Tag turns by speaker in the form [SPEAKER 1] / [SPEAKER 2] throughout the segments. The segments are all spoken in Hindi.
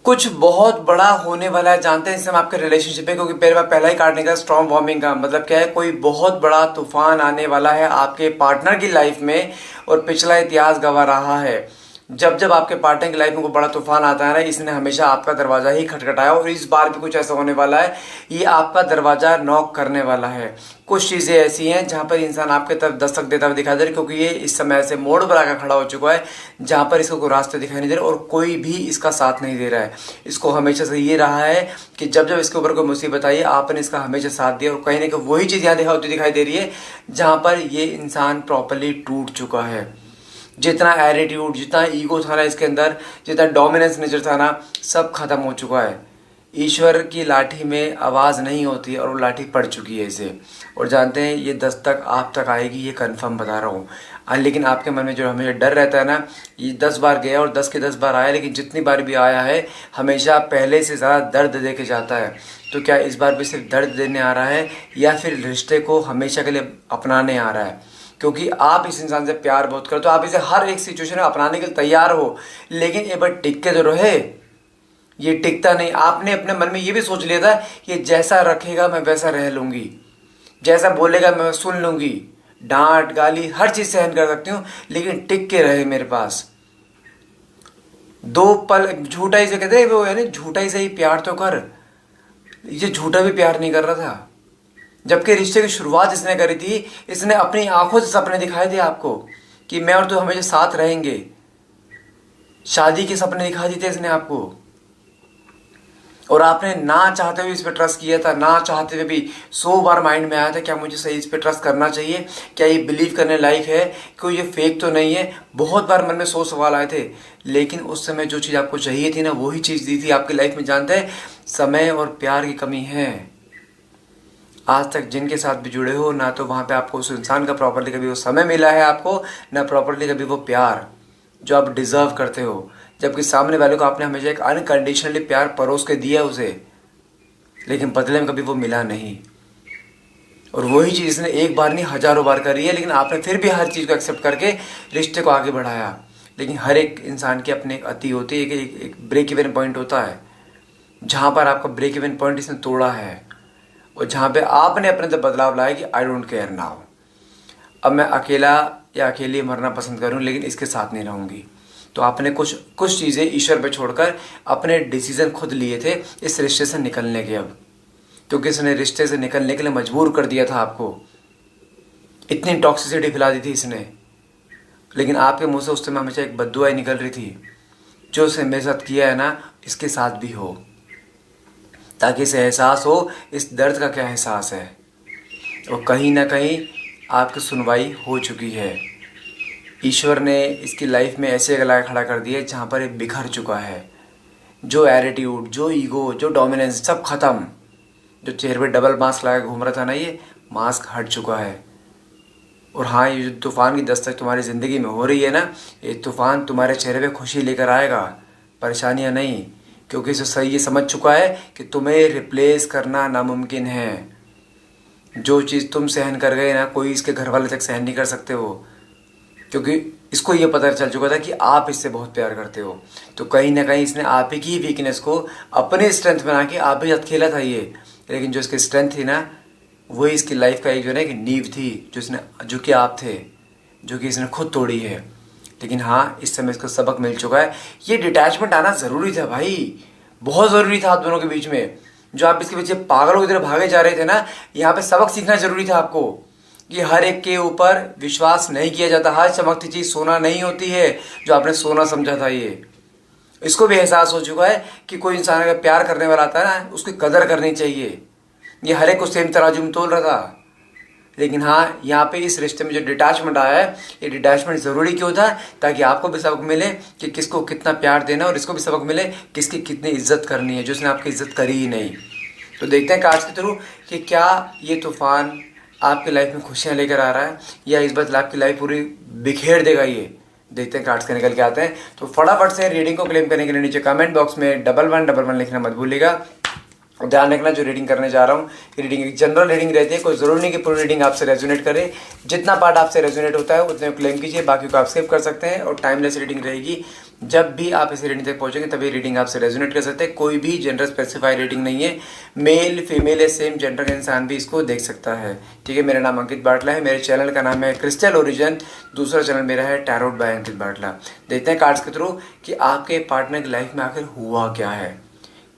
[SPEAKER 1] कुछ बहुत बड़ा होने वाला है, जानते हैं इस समय आपके रिलेशनशिप है, क्योंकि मेरे पास पहला ही कार्ड निकला स्टॉर्म वार्मिंग का। मतलब क्या है, कोई बहुत बड़ा तूफान आने वाला है आपके पार्टनर की लाइफ में। और पिछला इतिहास गवाह रहा है, जब जब आपके पार्टनर की लाइफ में कोई बड़ा तूफान आता है ना, इसने हमेशा आपका दरवाजा ही खटखटाया। और इस बार भी कुछ ऐसा होने वाला है, ये आपका दरवाजा नॉक करने वाला है। कुछ चीज़ें ऐसी हैं जहाँ पर इंसान आपके तरफ दस्तक देता हुआ दिखाई दे रहा है, क्योंकि ये इस समय से मोड़ पर आकर खड़ा हो चुका है जहाँ पर इसको कोई रास्ते दिखाई नहीं दे रहे और कोई भी इसका साथ नहीं दे रहा है। इसको हमेशा से ये रहा है कि जब जब इसके ऊपर कोई मुसीबत आई, आपने इसका हमेशा साथ दिया। और कहीं ना कहीं वही चीज़ यहाँ दिखाई दे रही है जहाँ पर ये इंसान प्रॉपरली टूट चुका है। जितना एटीट्यूड, जितना ईगो था ना इसके अंदर, जितना डोमिनेंस नेचर था ना, सब खत्म हो चुका है। ईश्वर की लाठी में आवाज़ नहीं होती और वो लाठी पड़ चुकी है इसे। और जानते हैं ये दस्तक आप तक आएगी, ये कंफर्म बता रहा हूँ। लेकिन आपके मन में जो हमेशा डर रहता है ना, ये 10 बार गया और 10 के 10 बार आया, लेकिन जितनी बार भी आया है हमेशा पहले से ज़्यादा दर्द दे के जाता है। तो क्या इस बार भी सिर्फ दर्द देने आ रहा है या फिर रिश्ते को हमेशा के लिए अपनाने आ रहा है? क्योंकि आप इस इंसान से प्यार बहुत करते हो, आप इसे हर एक सिचुएशन में अपनाने के लिए तैयार हो, लेकिन एक बार टिक के तो रहे। ये टिकता नहीं। आपने अपने मन में ये भी सोच लिया था ये जैसा रखेगा मैं वैसा रह लूंगी, जैसा बोलेगा मैं सुन लूंगी, डांट गाली हर चीज सहन कर सकती हूँ, लेकिन टिक के रहे मेरे पास। 2 पल झूठा ही से कहते हैं वो, यानी झूठा ही से ही प्यार तो कर। ये झूठा भी प्यार नहीं कर रहा था, जबकि रिश्ते की शुरुआत इसने करी थी। इसने अपनी आंखों से सपने दिखाए थे आपको कि मैं और तू हमेशा साथ रहेंगे। शादी के सपने दिखा दिए थे इसने आपको, और आपने ना चाहते हुए इस पर ट्रस्ट किया था। ना चाहते हुए भी 100 बार माइंड में आया था क्या मुझे सही इस पर ट्रस्ट करना चाहिए, क्या ये बिलीव करने लायक है, कोई ये फेक तो नहीं है। बहुत बार मन में 100 सवाल आए थे, लेकिन उस समय जो चीज़ आपको चाहिए थी ना, वही चीज़ दी थी आपकी लाइफ में। जानते हैं समय और प्यार की कमी है। आज तक जिनके साथ भी जुड़े हो ना, तो वहाँ पे आपको उस इंसान का प्रॉपरली कभी वो समय मिला है आपको, ना प्रॉपरली कभी वो प्यार जो आप डिज़र्व करते हो। जबकि सामने वाले को आपने हमेशा एक अनकंडीशनली प्यार परोस के दिया उसे, लेकिन बदले में कभी वो मिला नहीं। और वही चीज़ इसने एक बार नहीं हजारों बार करी है, लेकिन आपने फिर भी हर चीज़ को एक्सेप्ट करके रिश्ते को आगे बढ़ाया। लेकिन हर एक इंसान की अपनी एक अति होती है, एक ब्रेक इवन पॉइंट होता है जहाँ पर आपका ब्रेक इवन पॉइंट इसने तोड़ा है, और जहाँ पे आपने अपने अंदर बदलाव लाया कि आई डोंट केयर नाउ, अब मैं अकेला या अकेली मरना पसंद करूँ, लेकिन इसके साथ नहीं रहूँगी। तो आपने कुछ चीज़ें ईश्वर पे छोड़कर अपने डिसीजन खुद लिए थे इस रिश्ते से निकलने के। अब क्योंकि इसने रिश्ते से निकलने के लिए मजबूर कर दिया था आपको, इतनी टॉक्सिसिटी फैला दी थी इसने, लेकिन आपके मुंह से उस समय हमेशा एक बद्दुआ ही निकल रही थी, जो उसने मेरे साथ किया है ना इसके साथ भी हो, ताकि इसे एहसास हो इस दर्द का क्या एहसास है। और कहीं ना कहीं आपकी सुनवाई हो चुकी है। ईश्वर ने इसकी लाइफ में ऐसे गला खड़ा कर दिया जहाँ पर ये बिखर चुका है। जो एटीट्यूड, जो ईगो, जो डोमिनेंस, सब खत्म। जो चेहरे पे डबल मास्क लगा घूम रहा था ना, ये मास्क हट चुका है। और हाँ, ये जो तूफ़ान की दस्तक तुम्हारी ज़िंदगी में हो रही है ना, ये तूफ़ान तुम्हारे चेहरे पे खुशी लेकर आएगा, परेशानियाँ नहीं। क्योंकि इसे सही ये समझ चुका है कि तुम्हें रिप्लेस करना नामुमकिन है। जो चीज़ तुम सहन कर गए ना, कोई इसके घर वाले तक सहन नहीं कर सकते हो, क्योंकि इसको ये पता चल चुका था कि आप इससे बहुत प्यार करते हो। तो कहीं ना कहीं इसने आप ही की वीकनेस को अपनी स्ट्रेंथ बना के आप ही साथ खेला था ये। लेकिन जो इसकी स्ट्रेंथ थी ना, वही इसकी लाइफ का एक जो है कि नींव थी, जो कि आप थे, जो कि इसने खुद तोड़ी है। लेकिन हाँ, इस समय इसको सबक मिल चुका है। ये डिटैचमेंट आना ज़रूरी था भाई, बहुत ज़रूरी था आप दोनों के बीच में। जो आप इसके पीछे पागलों की तरह भागे जा रहे थे ना, यहाँ पे सबक सीखना जरूरी था आपको कि हर एक के ऊपर विश्वास नहीं किया जाता। हर चमकती चीज़ सोना नहीं होती है जो आपने सोना समझा था। ये इसको भी एहसास हो चुका है कि कोई इंसान अगर प्यार करने वाला आता है ना, उसकी कदर करनी चाहिए। ये हर एक को सेम तराजू में तोल रहा था। लेकिन हाँ, यहाँ पे इस रिश्ते में जो डिटैचमेंट आया है, ये डिटैचमेंट ज़रूरी क्यों था? ताकि आपको भी सबक मिले कि किसको कितना प्यार देना, और इसको भी सबक मिले किसकी कितनी इज्जत करनी है, जो इसने आपकी इज्जत करी ही नहीं। तो देखते हैं कार्ड्स के थ्रू कि क्या ये तूफान आपकी लाइफ में खुशियाँ लेकर आ रहा है, या इस बार आपकी लाइफ पूरी बिखेर देगा ये। देखते हैं कार्ड्स के निकल के आते हैं। तो फटाफट से रीडिंग को क्लेम करने के लिए नीचे कमेंट बॉक्स में 1111 लिखना मत भूलिएगा। ध्यान रखना, जो रीडिंग करने जा रहा हूँ रीडिंग एक जनरल रीडिंग रहती है, कोई ज़रूरी नहीं कि पूरी रीडिंग आपसे रेजोनेट करे। जितना पार्ट आपसे रेजोनेट होता है उतने क्लेम कीजिए, बाकी को आप स्किप कर सकते हैं। और टाइमलेस रीडिंग रहेगी, जब भी आप इस रीडिंग तक पहुँचेंगे तभी रीडिंग आपसे रेजोनेट कर सकते हैं। कोई भी जेंडर स्पेसिफाई रीडिंग नहीं है, मेल फीमेल या सेम जेंडर का इंसान भी इसको देख सकता है। ठीक है, मेरा नाम अंकित बाटला है, मेरे चैनल का नाम है क्रिस्टल ओरिजिन, दूसरा चैनल मेरा है टैरोट बाय अंकित बाटला। देखते हैं कार्ड्स के थ्रू कि आपके पार्टनर की लाइफ में आखिर हुआ क्या है,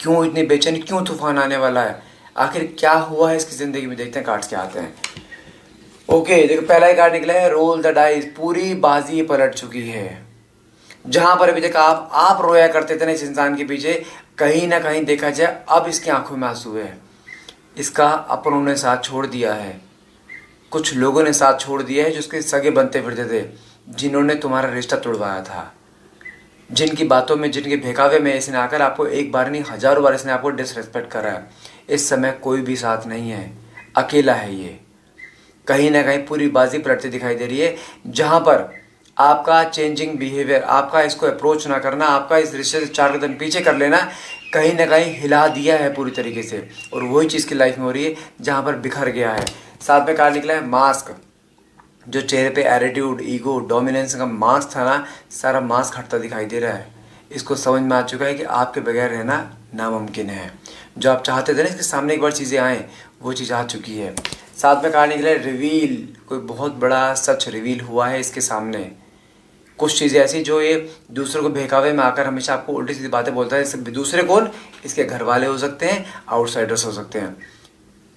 [SPEAKER 1] क्यों इतनी बेचैनी, क्यों तूफान आने वाला है, आखिर क्या हुआ है इसकी जिंदगी में। देखते हैं कार्ड्स क्या आते हैं। ओके, देखो पहला ही कार्ड निकला है रोल द डाइस। पूरी बाजी पलट चुकी है। जहां पर अभी तक आप रोया करते थे ना इस इंसान के पीछे, कहीं ना कहीं देखा जाए अब इसकी आंखों में आंसू है। इसका अपनों ने साथ छोड़ दिया है, कुछ लोगों ने साथ छोड़ दिया है जो उसके सगे बनते फिरते थे, जिन्होंने तुम्हारा रिश्ता तोड़वाया था, जिनकी बातों में, जिनके बहकावे में इसने आकर आपको एक बार नहीं हजारों बार इसने आपको डिसरेस्पेक्ट करा है। इस समय कोई भी साथ नहीं है, अकेला है ये। कहीं ना कहीं पूरी बाजी पलटती दिखाई दे रही है, जहां पर आपका चेंजिंग बिहेवियर, आपका इसको अप्रोच ना करना, आपका इस रिश्ते से 4 कदम पीछे कर लेना, कहीं ना कहीं हिला दिया है पूरी तरीके से। और वही चीज़ की लाइफ में हो रही है जहां पर बिखर गया है। साथ में कार्ड निकला है मास्क। जो चेहरे पे एटीट्यूड, ईगो, डोमिनेंस का मास्क था ना, सारा मास्क हटता दिखाई दे रहा है। इसको समझ में आ चुका है कि आपके बगैर रहना नामुमकिन है। जो आप चाहते थे ना इसके सामने एक बार चीज़ें आएँ, वो चीज़ आ चुकी है। साथ में कार्ड निकला है रिवील। कोई बहुत बड़ा सच रिवील हुआ है इसके सामने। कुछ चीज़ें ऐसी जो ये दूसरों को बहकावे में आकर हमेशा आपको उल्टी सीधी बातें बोलता है। दूसरे कौन? इसके घर वाले हो सकते हैं, आउटसाइडर्स हो सकते हैं।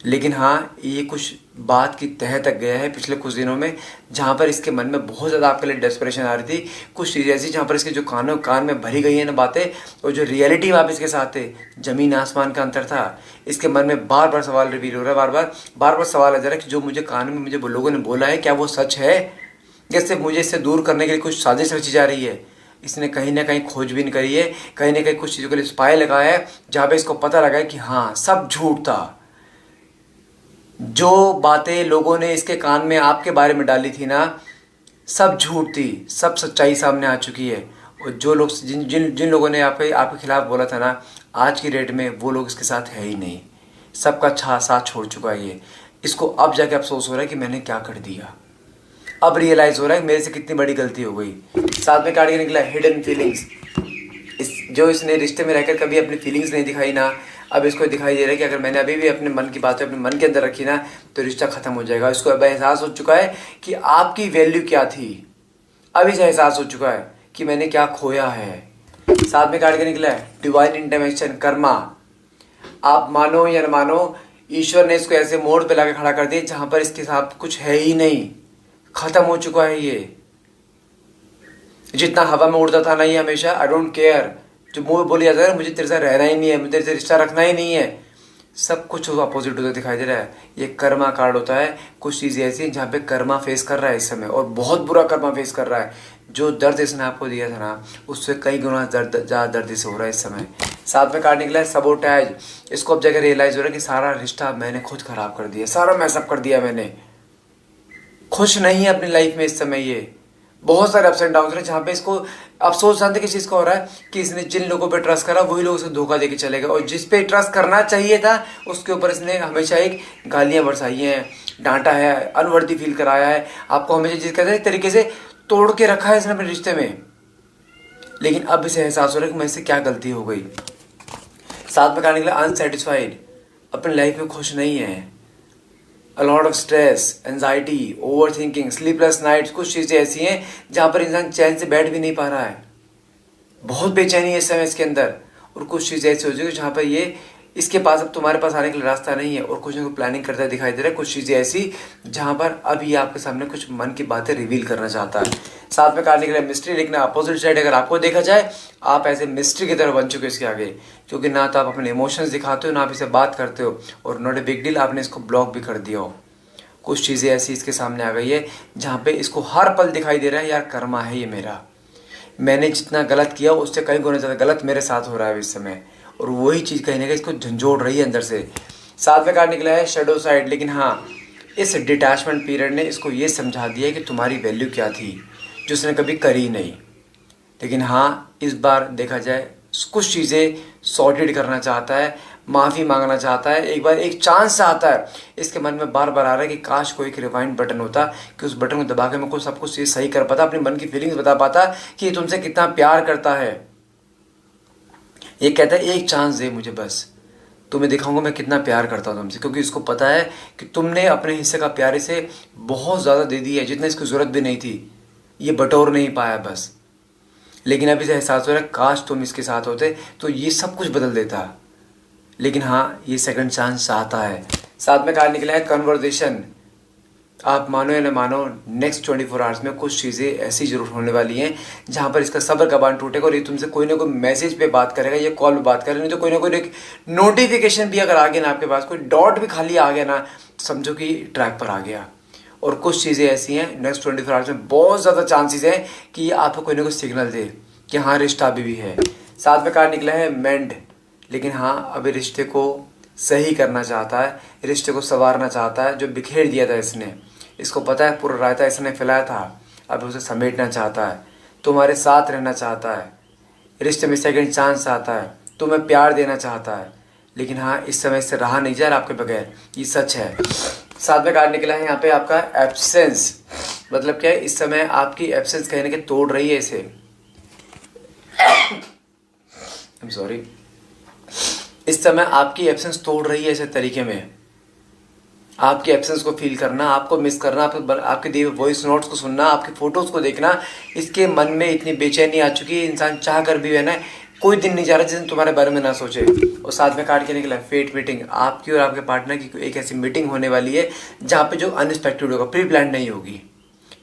[SPEAKER 1] लेकिन हाँ, ये कुछ बात की तह तक गया है पिछले कुछ दिनों में, जहाँ पर इसके मन में बहुत ज़्यादा आपके लिए डेस्परेशन आ रही थी। कुछ चीज़ें ऐसी जहाँ पर इसके जो कान में भरी गई है ना बातें, और जो रियलिटी वहाँ इसके साथ थे, ज़मीन आसमान का अंतर था। इसके मन में बार बार सवाल रिवील हो रहा है, बार बार सवाल आ जा रहा है कि जो मुझे कान में मुझे लोगों ने बोला है, क्या वो सच है, या सिर्फ मुझे इससे दूर करने के लिए कुछ साजिश रची जा रही है। इसने कहीं ना कहीं खोजबीन करी है, कहीं ना कहीं कुछ चीज़ों के लिए स्पाई लगाया है, जहाँ पे इसको पता लगा है कि हाँ सब झूठ था। जो बातें लोगों ने इसके कान में आपके बारे में डाली थी ना, सब झूठ थी, सब सच्चाई सामने आ चुकी है। और जो लोग जिन लोगों ने आपके खिलाफ बोला था ना, आज की डेट में वो लोग इसके साथ है ही नहीं। सबका साथ छोड़ चुका है ये। इसको अब जाके अफसोस हो रहा है कि मैंने क्या कर दिया। अब रियलाइज हो रहा है कि मेरे से कितनी बड़ी गलती हो गई। साथ में कार्ड निकला हिडन फीलिंग्स। जो इसने रिश्ते में रहकर कभी अपनी फीलिंग्स नहीं दिखाई ना, अब इसको दिखाई दे रहा है कि अगर मैंने अभी भी अपने मन की बातें अपने मन के अंदर रखी ना, तो रिश्ता खत्म हो जाएगा। इसको अब एहसास हो चुका है कि आपकी वैल्यू क्या थी। अब इसे एहसास हो चुका है कि मैंने क्या खोया है। साथ में कार्ड निकला है डिवाइन इंटरवेंशन, कर्मा। आप मानो या न मानो, ईश्वर ने इसको ऐसे मोड़ पे लाकर खड़ा कर दिया जहां पर इसके साथ कुछ है ही नहीं, खत्म हो चुका है ये। जितना हवा में उड़ता था ना ये हमेशा, आई डोंट केयर, जो मुंह बोली जाता है मुझे तेरे साथ रहना ही नहीं है, मुझे तेरे से रिश्ता रखना ही नहीं है, सब कुछ अपोजिट होता दिखाई दे रहा है। ये कर्मा कार्ड होता है। कुछ चीज़ें ऐसी हैं जहाँ पे कर्मा फेस कर रहा है इस समय, और बहुत बुरा कर्मा फेस कर रहा है। जो दर्द इसने आपको दिया था ना, उससे कई गुना ज़्यादा दर्द से हो रहा है इस समय। साथ में कार्ड निकला है सबोटाज। इसको अब जगह रियलाइज हो रहा है कि सारा रिश्ता मैंने खुद खराब कर दिया, सारा मैसअप कर दिया मैंने। खुश नहीं है अपनी लाइफ में इस समय ये। बहुत सारे अप्स एंड डाउन रहे जहाँ पे इसको अफसोस जानते किस चीज़ का हो रहा है कि इसने जिन लोगों पे ट्रस्ट करा वही लोग उसे धोखा देके चले गए, और जिस पे ट्रस्ट करना चाहिए था उसके ऊपर इसने हमेशा एक गालियाँ बरसाई हैं, डांटा है, अनवर्दी फील कराया है, आपको हमेशा जिस कहते हैं तरीके से तोड़ के रखा है इसने अपने रिश्ते में। लेकिन अब इसे एहसास हो रहा है कि मुझसे क्या गलती हो गई। साथ में कहने के लिए अनसेटिस्फाइड, अपनी लाइफ में खुश नहीं है। A lot of stress, anxiety, overthinking, sleepless nights, कुछ चीज़ें ऐसी हैं जहाँ पर इंसान चैन से बैठ भी नहीं पा रहा है। बहुत बेचैनी है इस समय इसके अंदर। और कुछ चीज़ें ऐसी हो जाएगी जहाँ पर ये इसके पास अब तुम्हारे पास आने के लिए रास्ता नहीं है, और कुछ ना कुछ प्लानिंग करता दिखाई दे रहा है। कुछ चीज़ें ऐसी जहाँ पर अब ये आपके सामने कुछ मन की बातें रिवील करना चाहता है। साथ में करने के लिए मिस्ट्री, लेकिन अपोजिट साइड अगर आपको देखा जाए, आप ऐसे मिस्ट्री की तरह बन चुके हो इसके आगे, क्योंकि ना तो आप अपने इमोशंस दिखाते हो, ना आप इसे बात करते हो, और नॉट ए बिग डील आपने इसको ब्लॉक भी कर दिया हो। कुछ चीज़ें ऐसी इसके सामने आ गई है जहाँ पे इसको हर पल दिखाई दे रहा है, यार कर्मा है ये मेरा, मैंने जितना गलत किया उससे कई गुना ज़्यादा गलत मेरे साथ हो रहा है इस समय। और वही चीज़ कहीं ना कहीं इसको झंझोड़ रही है अंदर से। साथ में कार्ड निकला है शैडो साइड। लेकिन हाँ, इस डिटैचमेंट पीरियड ने इसको ये समझा दिया कि तुम्हारी वैल्यू क्या थी, जो उसने कभी करी नहीं। लेकिन हाँ, इस बार देखा जाए कुछ चीज़ें सॉर्टेड करना चाहता है, माफ़ी मांगना चाहता है, एक बार एक चांस चाहता है। इसके मन में बार बार आ रहा है कि काश कोई एक रिवाइंड बटन होता कि उस बटन को दबा के मैं कुछ सब कुछ ये सही कर पाता, अपनी मन की फीलिंग्स बता पाता कि ये तुमसे कितना प्यार करता है। ये कहता है एक चांस दे मुझे, बस तुम्हें दिखाऊंगा मैं कितना प्यार करता हूँ तुमसे, क्योंकि इसको पता है कि तुमने अपने हिस्से का प्यार इसे बहुत ज़्यादा दे दिया है, जितना इसकी ज़रूरत भी नहीं थी, ये बटोर नहीं पाया बस। लेकिन अब इसे एहसास हो रहा है काश तुम इसके साथ होते तो ये सब कुछ बदल देता। लेकिन हाँ, ये सेकंड चांस चाहता है। साथ में कहा निकला है कन्वर्जेशन। आप मानो या न मानो, नेक्स्ट 24 आवर्स में कुछ चीज़ें ऐसी जरूर होने वाली हैं जहाँ पर इसका सब्र का बांध टूटेगा और ये तुमसे कोई ना कोई मैसेज पे बात करेगा या कॉल पे बात करेगा, नहीं तो कोई ना कोई नोटिफिकेशन भी अगर आ गया ना आपके पास, कोई डॉट भी खाली आ गया ना, समझो कि ट्रैक पर आ गया। और कुछ चीज़ें ऐसी हैं नेक्स्ट 24 आवर्स में, बहुत ज़्यादा चांसेस हैं कि ये आपको कोई ना कोई सिग्नल दे कि हाँ रिश्ता अभी भी है। साथ में कहा निकला है मेंड। लेकिन हाँ, अभी रिश्ते को सही करना चाहता है, रिश्ते को संवारना चाहता है। जो बिखेर दिया था इसने, इसको पता है पूरा रायता इसने फैलाया था, अब उसे समेटना चाहता है, तुम्हारे साथ रहना चाहता है, रिश्ते में सेकंड चांस चाहता है, तुम्हें प्यार देना चाहता है। लेकिन हाँ, इस समय इससे रहा नहीं जा रहा आपके बगैर, ये सच है। साथ में कार्ड निकला है यहाँ पे आपका एब्सेंस। मतलब क्या है, इस समय आपकी एब्सेंस कहीं ना कहीं तोड़ रही है इसे। I'm sorry। इस समय आपकी एब्सेंस तोड़ रही है ऐसे तरीके में, आपकी एब्सेंस को फील करना, आपको मिस करना, आपके दिए वॉइस नोट्स को सुनना, आपकी फोटोज को देखना, इसके मन में इतनी बेचैनी आ चुकी है, इंसान चाह कर भी है ना, कोई दिन नहीं जा रहा जिस दिन तुम्हारे बारे में ना सोचे। और साथ में काट के निकला फेट मीटिंग। आपकी और आपके पार्टनर की एक ऐसी मीटिंग होने वाली है जहाँ पे जो अनएक्सपेक्टेड होगा, प्री प्लान नहीं होगी।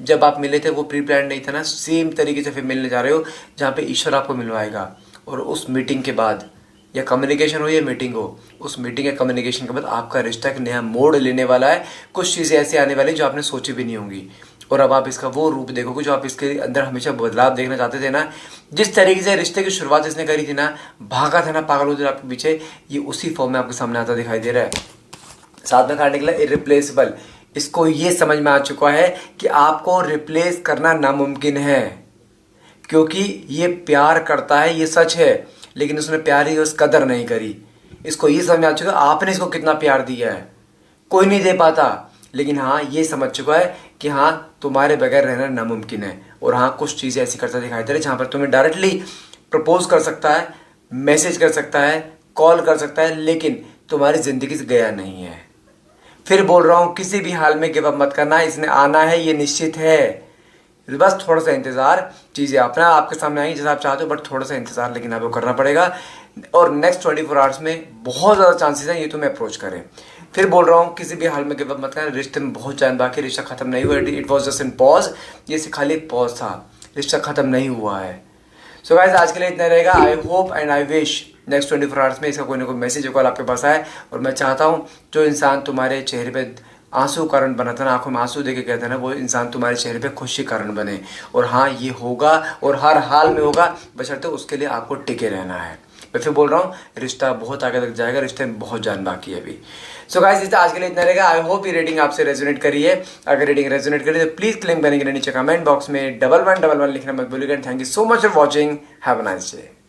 [SPEAKER 1] जब आप मिले थे वो प्री प्लान नहीं था ना, सेम तरीके से फिर मिलने जा रहे हो जहाँ पे ईश्वर आपको मिलवाएगा। और उस मीटिंग के बाद, या कम्युनिकेशन हो या मीटिंग हो, उस मीटिंग या कम्युनिकेशन के बाद आपका रिश्ता एक नया मोड़ लेने वाला है। कुछ चीज़ें ऐसी आने वाली जो आपने सोची भी नहीं होंगी, और अब आप इसका वो रूप देखोगे जो आप इसके अंदर हमेशा बदलाव देखना चाहते थे ना। जिस तरीके से रिश्ते की शुरुआत इसने करी थी ना, भागा था ना पागल हो आपके पीछे, ये उसी फॉर्म में आपके सामने आता दिखाई दे रहा है। साथ में काटने के लिए इरिप्लेसेबल। इसको ये समझ में आ चुका है कि आपको रिप्लेस करना नामुमकिन है, क्योंकि ये प्यार करता है, ये सच है, लेकिन उसने प्यार ही उस कदर नहीं करी। इसको ये समझ में आ चुका है आपने इसको कितना प्यार दिया है, कोई नहीं दे पाता। लेकिन हाँ, ये समझ चुका है कि हाँ, तुम्हारे बगैर रहना नामुमकिन है। और हाँ, कुछ चीज़ें ऐसी करता दिखाई दे रही है जहाँ पर तुम्हें डायरेक्टली प्रपोज कर सकता है, मैसेज कर सकता है, कॉल कर सकता है, लेकिन तुम्हारी ज़िंदगी से गया नहीं है। फिर बोल रहा हूँ, किसी भी हाल में गिव अप मत करना, इसने आना है, ये निश्चित है। बस थोड़ा सा इंतज़ार, चीज़ें अपना आपके सामने आएंगी जैसा आप चाहते हो, बट थोड़ा सा इंतज़ार लेकिन आपको करना पड़ेगा। और नेक्स्ट 24 आवर्स में बहुत ज़्यादा चांसेस हैं ये तुम्हें अप्रोच करें। फिर बोल रहा हूँ, किसी भी हाल में गिव अप मत करना, रिश्ते में बहुत जान बाकी, रिश्ता खत्म नहीं हुआ, it was just in pause. ये खाली एक पॉज था, रिश्ता खत्म नहीं हुआ है। सो गाइस, आज के लिए इतना रहेगा। I hope and I wish next 24 hours में इसका कोई ना कोई मैसेज कॉल आपके पास आए। और मैं चाहता हूँ जो इंसान तुम्हारे चेहरे पे आंसू कारण बना था ना, आंखों में आंसू देके कहते हैं ना, वो इंसान तुम्हारे चेहरे पे खुशी कारण बने। और हाँ, ये होगा और हर हाल में होगा, बशर्ते उसके लिए आपको टिके रहना है। मैं फिर बोल रहा हूँ, रिश्ता बहुत आगे तक जाएगा, रिश्ते में बहुत जान बाकी है अभी। सो गाइस, आज के लिए इतना रहेगा। आई होप ये रेटिंग आपसे रेजोनेट करी है। अगर रेटिंग रेजोनेट करी तो प्लीज क्लेम करने के लिए नीचे कमेंट बॉक्स में 1111 लिखना मत भूलिएगा। Thank you so much for watching. Have a nice day.